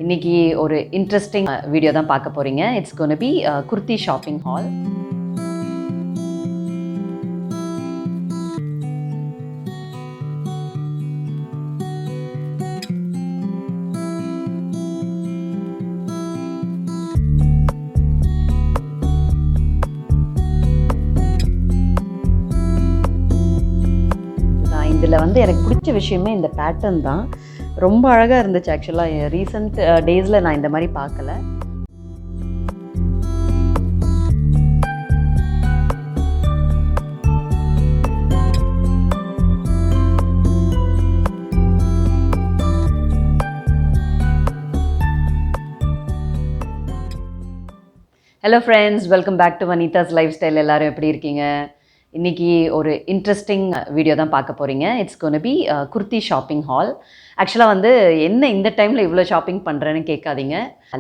இன்னைக்கு ஒரு interesting video தான் பார்க்க போறீங்க. It's gonna be kurti shopping haul. இதில் வந்து எனக்கு பிடிச்ச விஷயமே இந்த பேட்டர்ன் தான். ரொம்ப அழகாக இருந்துச்சு. ஆக்சுவலாக ரீசெண்ட் டேஸில் நான் இந்த மாதிரி பார்க்கல. Hello friends, welcome back to Vanitha's lifestyle. எல்லோரும் எப்படி இருக்கீங்க? இன்றைக்கி ஒரு இன்ட்ரெஸ்டிங் வீடியோ தான் பார்க்க போகிறீங்க. It's gonna be kurti shopping haul. ஆக்சுவலாக வந்து என்ன இந்த டைமில் இவ்வளோ ஷாப்பிங் பண்ணுறேன்னு கேட்காதீங்க.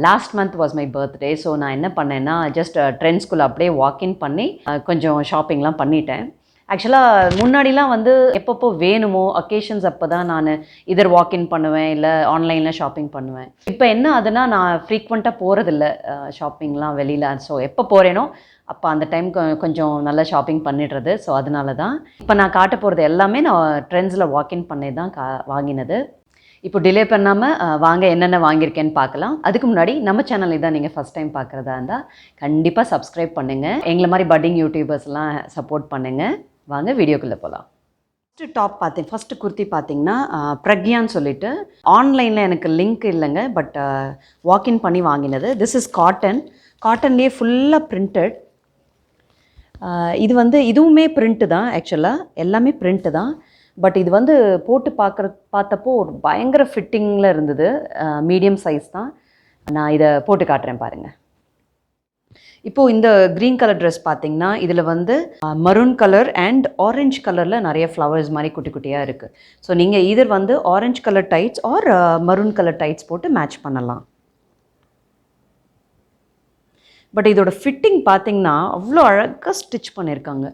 Last month was my birthday. So நான் என்ன பண்ணேன்னா ஜஸ்ட் ட்ரெண்ட்ஸ்குள்ளே அப்படியே வாக்கின் பண்ணி கொஞ்சம் ஷாப்பிங்லாம் பண்ணிட்டேன். ஆக்சுவலாக முன்னாடிலாம் வந்து எப்பப்போ வேணுமோ அக்கேஷன்ஸ் அப்போ தான் நான் இதர் வாக்கின் பண்ணுவேன், இல்லை ஆன்லைனில் ஷாப்பிங் பண்ணுவேன். இப்போ என்ன ஆகுதுன்னா நான் ஃப்ரீக்வெண்ட்டாக போகிறதில்ல ஷாப்பிங்லாம் வெளியில். ஸோ எப்போ போகிறேனோ அப்போ அந்த டைம் கொஞ்சம் நல்லா ஷாப்பிங் பண்ணிடுறது. ஸோ அதனால தான் இப்போ நான் காட்ட போகிறது எல்லாமே நான் ட்ரெண்ட்ஸில் வாக்கின் பண்ணி தான் வாங்கினது. இப்போ டிலே பண்ணாமல் வாங்க என்னென்ன வாங்கியிருக்கேன்னு பார்க்கலாம். அதுக்கு முன்னாடி நம்ம சேனல் இதான் நீங்கள் ஃபஸ்ட் டைம் பார்க்குறதா இருந்தால் கண்டிப்பாக சப்ஸ்கிரைப் பண்ணுங்கள். எங்களை மாதிரி பட்டிங் யூடியூபர்ஸ்லாம் சப்போர்ட் பண்ணுங்கள். வாங்க வீடியோக்குள்ளே போகலாம். ஃபஸ்ட்டு குர்த்தி பார்த்தீங்கன்னா பிரக்யான்னு சொல்லிட்டு ஆன்லைனில் எனக்கு லிங்க் இல்லைங்க, பட் வாக்கின் பண்ணி வாங்கினது. திஸ் இஸ் காட்டன்லேயே ஃபுல்லாக பிரிண்டட். இது வந்து இதுவுமே பிரிண்ட்டு தான். ஆக்சுவலாக எல்லாமே பிரிண்ட்டு தான். பட் இது வந்து போட்டு பார்த்தப்போ ஒரு பயங்கர ஃபிட்டிங்கில் இருந்தது. மீடியம் சைஸ் தான். நான் இதை போட்டு காட்டுறேன் பாருங்கள். இப்போது இந்த க்ரீன் கலர் ட்ரெஸ் பார்த்திங்கன்னா இதில் வந்து மரூன் கலர் அண்ட் ஆரஞ்ச் கலரில் நிறைய ஃப்ளவர்ஸ் மாதிரி குட்டி குட்டியாக இருக்குது. ஸோ நீங்கள் இதர் வந்து orange colour tights or maroon colour tights போட்டு மேட்ச் பண்ணலாம். பட் இதோட ஃபிட்டிங் பார்த்திங்கன்னா அவ்வளோ அழகாக ஸ்டிச் பண்ணியிருக்காங்க.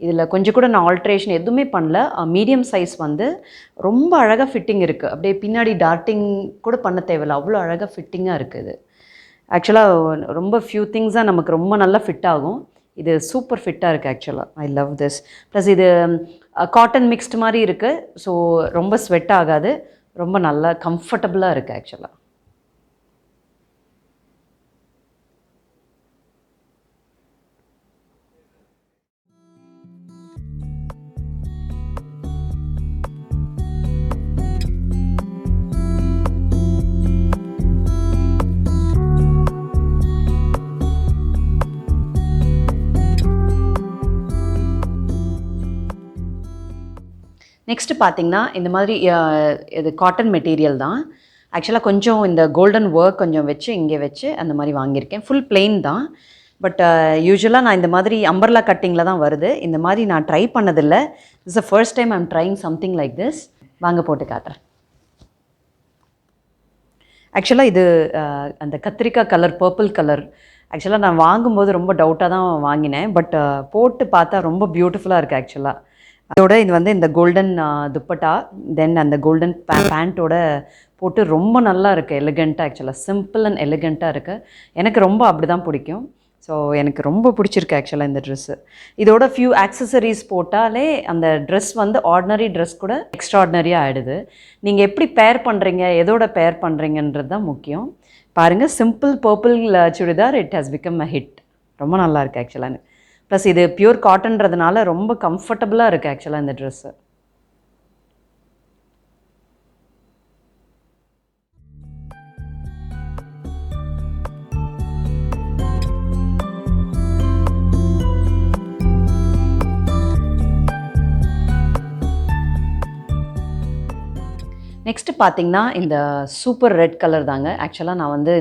இதில் கொஞ்சம் கூட நான் ஆல்ட்ரேஷன் எதுவுமே பண்ணல. மீடியம் சைஸ் வந்து ரொம்ப அழகாக ஃபிட்டிங் இருக்குது. அப்படியே பின்னாடி டார்ட்டிங் கூட பண்ண தேவையில்லை, அவ்வளோ அழகாக ஃபிட்டிங்காக இருக்குது. ஆக்சுவலாக ரொம்ப ஃபியூ திங்ஸ் தான் நமக்கு ரொம்ப நல்லா ஃபிட் ஆகும். இது சூப்பர் ஃபிட்டாக இருக்குது. ஆக்சுவலாக ஐ லவ் திஸ். ப்ளஸ் இது காட்டன் மிக்ஸ்டு மாதிரி இருக்குது. ஸோ ரொம்ப ஸ்வெட் ஆகாது, ரொம்ப நல்லா கம்ஃபர்டபுளாக இருக்குது ஆக்சுவலாக. நெக்ஸ்ட்டு பார்த்திங்கன்னா இந்த மாதிரி இது காட்டன் மெட்டீரியல் தான். ஆக்சுவலாக கொஞ்சம் இந்த கோல்டன் ஒர்க் கொஞ்சம் வச்சு இங்கே வச்சு அந்த மாதிரி வாங்கியிருக்கேன். ஃபுல் பிளெயின் தான். பட் யூஸ்வலாக நான் இந்த மாதிரி அம்பர்லா கட்டிங்கில் தான் வருது. இந்த மாதிரி நான் ட்ரை பண்ணதில்லை. This the first time I'm trying something like this. வாங்க போட்டு காட்டுறேன். ஆக்சுவலாக இது அந்த கத்திரிக்காய் கலர், பர்பிள் கலர். ஆக்சுவலாக நான் வாங்கும்போது ரொம்ப டவுட்டாக தான் வாங்கினேன். பட் போட்டு பார்த்தா ரொம்ப பியூட்டிஃபுல்லாக இருக்குது ஆக்சுவலாக. அதோட இது வந்து இந்த கோல்டன் துப்பட்டா, தென் அந்த கோல்டன் பேண்ட்டோட போட்டு ரொம்ப நல்லா இருக்குது. எலிகண்ட்டாக, ஆக்சுவலாக சிம்பிள் அண்ட் எலிகண்ட்டாக இருக்குது. எனக்கு ரொம்ப அப்படி தான் பிடிக்கும். ஸோ எனக்கு ரொம்ப பிடிச்சிருக்கு ஆக்சுவலாக இந்த ட்ரெஸ்ஸு. இதோட ஃபியூ ஆக்சசரிஸ் போட்டாலே அந்த ட்ரெஸ் வந்து ஆர்டினரி ட்ரெஸ் கூட எக்ஸ்ட்ராடினரியாக ஆகிடுது. நீங்கள் எப்படி பேர் பண்ணுறீங்க, எதோட பேர் பண்ணுறீங்கன்றது தான் முக்கியம். பாருங்கள், simple purple churidar, it has become a hit. ரொம்ப நல்லா இருக்குது ஆக்சுவலாக. ப்ளஸ் இது பியூர் காட்டன்றதுனால ரொம்ப கம்ஃபர்டபுளாக இருக்குது ஆக்சுவலாக இந்த ட்ரெஸ்ஸு. நெக்ஸ்ட்டு பார்த்திங்கன்னா இந்த சூப்பர் ரெட் கலர் தாங்க. ஆக்சுவலாக நான் வந்து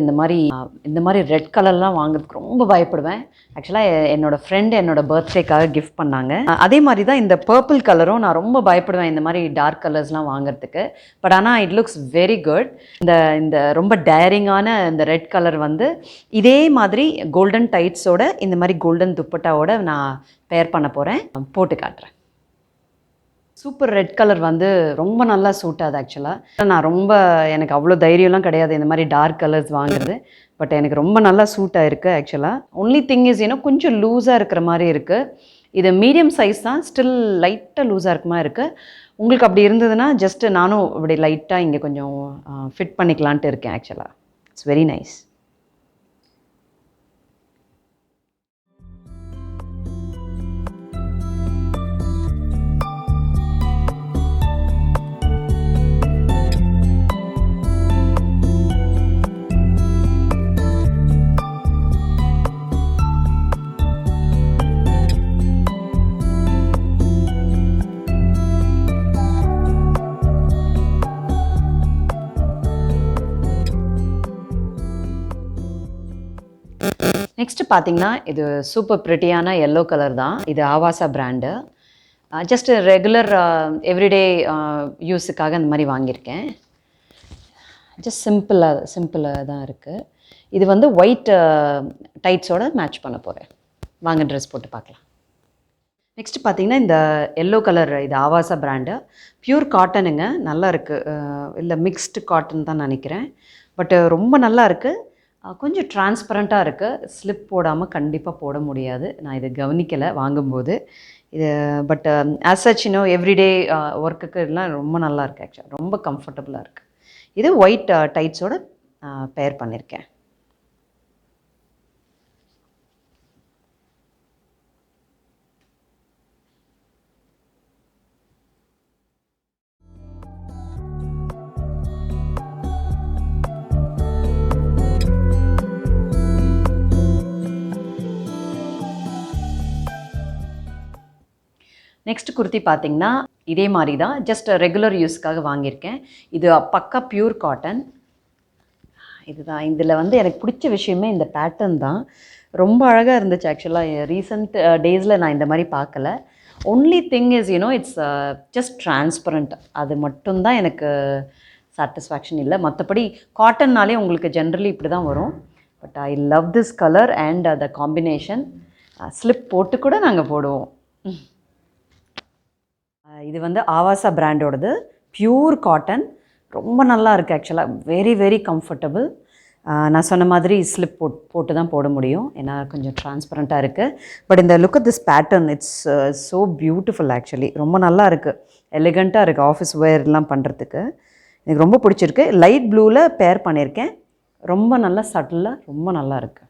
இந்த மாதிரி ரெட் கலர்லாம் வாங்குறதுக்கு ரொம்ப பயப்படுவேன். ஆக்சுவலாக என்னோடய ஃப்ரெண்டு என்னோடய பர்த்டேக்காக கிஃப்ட் பண்ணாங்க. அதே மாதிரி தான் இந்த பர்பிள் கலரும் நான் ரொம்ப பயப்படுவேன் இந்த மாதிரி டார்க் கலர்ஸ்லாம் வாங்குறதுக்கு. பட் ஆனால் இட் லுக்ஸ் வெரி குட். இந்த ரொம்ப டேரிங்கான இந்த ரெட் கலர் வந்து இதே மாதிரி கோல்டன் டைட்ஸோட இந்த மாதிரி கோல்டன் துப்பட்டாவோட நான் பேர் பண்ண போகிறேன். போட்டு காட்டுறேன். சூப்பர் ரெட் கலர் வந்து ரொம்ப நல்லா சூட் ஆகுது ஆக்சுவலாக. நான் ரொம்ப எனக்கு அவ்வளோ தைரியம்லாம் கிடையாது இந்த மாதிரி டார்க் கலர்ஸ் வாங்குறது. பட் எனக்கு ரொம்ப நல்லா சூட் ஆகிருக்கு ஆக்சுவலாக. ஒன்லி திங் இஸ் கொஞ்சம் லூஸாக இருக்கிற மாதிரி இருக்குது. இது மீடியம் சைஸ் தான், ஸ்டில் லைட்டாக லூஸாக இருக்க மாதிரி இருக்குது. உங்களுக்கு அப்படி இருந்ததுன்னா ஜஸ்ட் நானும் இப்படி லைட்டாக இங்கே கொஞ்சம் ஃபிட் பண்ணிக்கலான்ட்டு இருக்கேன் ஆக்சுவலாக. It's very nice. நெக்ஸ்ட்டு பார்த்தீங்கன்னா இது சூப்பர் ப்ரிட்டியான எல்லோ கலர் தான். இது ஆவாசா பிராண்டு. ஜஸ்ட்டு ரெகுலர் எவ்ரிடே யூஸுக்காக இந்த மாதிரி வாங்கியிருக்கேன். ஜஸ்ட் சிம்பிளாக தான் இருக்குது. இது வந்து ஒயிட் டைட்ஸோடு மேட்ச் பண்ண போகிறேன். வாங்க ட்ரெஸ் போட்டு பார்க்கலாம். நெக்ஸ்ட்டு பார்த்தீங்கன்னா இந்த எல்லோ கலர் இது ஆவாசா பிராண்டு. ப்யூர் காட்டனுங்க, நல்லா இருக்குது. இல்லை மிக்ஸ்டு காட்டன் தான் நினைக்கிறேன். பட் ரொம்ப நல்லா இருக்குது. கொஞ்சம் டிரான்ஸ்பரண்ட்டாக இருக்குது. ஸ்லிப் போடாமல் கண்டிப்பாக போட முடியாது. நான் இதை கவனிக்கலை வாங்கும்போது. இது பட் ஆஸ் சச் எவ்ரிடே ஒர்க்குக்கு எல்லாம் ரொம்ப நல்லா இருக்குது ஆக்சுவலாக. ரொம்ப கம்ஃபர்டபுளாக இருக்குது. இது ஒயிட் டைட்ஸோடு பேர் பண்ணியிருக்கேன். நெக்ஸ்ட் குர்த்தி பார்த்தீங்கன்னா இதே மாதிரி தான், ஜஸ்ட் ரெகுலர் யூஸ்க்காக வாங்கியிருக்கேன். இது பக்கா பியூர் காட்டன். இதுதான் இதில் வந்து எனக்கு பிடிச்ச விஷயமே இந்த பேட்டர்ன் தான். ரொம்ப அழகாக இருந்துச்சு ஆக்சுவலாக. ரீசெண்ட் டேஸில் நான் இந்த மாதிரி பார்க்கல. Only thing is it's just transparent. அது மட்டும்தான் எனக்கு சாட்டிஸ்ஃபேக்ஷன் இல்லை. மற்றபடி காட்டன்னாலே உங்களுக்கு ஜென்ரலி இப்படி தான் வரும். But I love this colour and the combination. Slip போட்டு கூட நாங்கள் போடுவோம். இது வந்து ஆவாசா பிராண்டோடது, பியூர் காட்டன். ரொம்ப நல்லா இருக்குது ஆக்சுவலாக. Very very comfortable. நான் சொன்ன மாதிரி ஸ்லிப் போட்டு தான் போட முடியும், ஏன்னா கொஞ்சம் டிரான்ஸ்பரண்ட்டாக இருக்குது. பட் இந்த look at this pattern, it's so beautiful actually. ரொம்ப நல்லா இருக்குது, எலிகண்ட்டாக இருக்குது ஆஃபீஸ் வேர்லாம் பண்ணுறதுக்கு. எனக்கு ரொம்ப பிடிச்சிருக்கு. லைட் ப்ளூவில் பேர் பண்ணியிருக்கேன். ரொம்ப நல்லா சட்டிலாக ரொம்ப நல்லா இருக்குது.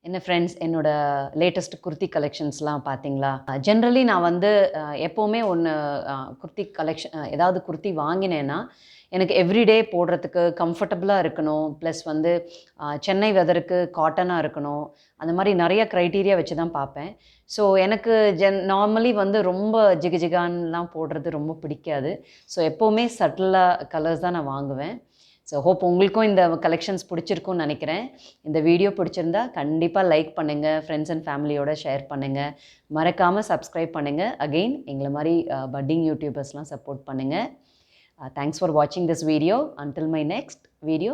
என்ன ஃப்ரெண்ட்ஸ், என்னோடய லேட்டஸ்ட் குர்த்தி கலெக்ஷன்ஸ்லாம் பார்த்தீங்களா? ஜென்ரலி நான் வந்து எப்போவுமே குர்த்தி கலெக்ஷன் ஏதாவது குர்த்தி வாங்கினேன்னா எனக்கு எவ்ரிடே போடுறதுக்கு கம்ஃபர்டபுளாக இருக்கணும். ப்ளஸ் வந்து சென்னை வெதருக்கு காட்டனாக இருக்கணும். அந்த மாதிரி நிறைய க்ரைட்டீரியா வச்சு தான் பார்ப்பேன். ஸோ எனக்கு நார்மலி வந்து ரொம்ப ஜிகஜிகான்லாம் போடுறது ரொம்ப பிடிக்காது. ஸோ எப்போவுமே சட்டிலாக கலர்ஸ் தான் நான் வாங்குவேன். ஸோ ஹோப் உங்களுக்கும் இந்த கலெக்ஷன்ஸ் பிடிச்சிருக்கும்னு நினைக்கிறேன். இந்த வீடியோ பிடிச்சிருந்தா கண்டிப்பாக லைக் பண்ணுங்கள், ஃப்ரெண்ட்ஸ் அண்ட் ஃபேமிலியோட ஷேர் பண்ணுங்கள். மறக்காமல் சப்ஸ்கிரைப் பண்ணுங்கள். அகெயின் எங்களை மாதிரி பட்டிங் யூடியூபர்ஸ்லாம் சப்போர்ட் பண்ணுங்கள். Thanks for watching this video. Until my next video.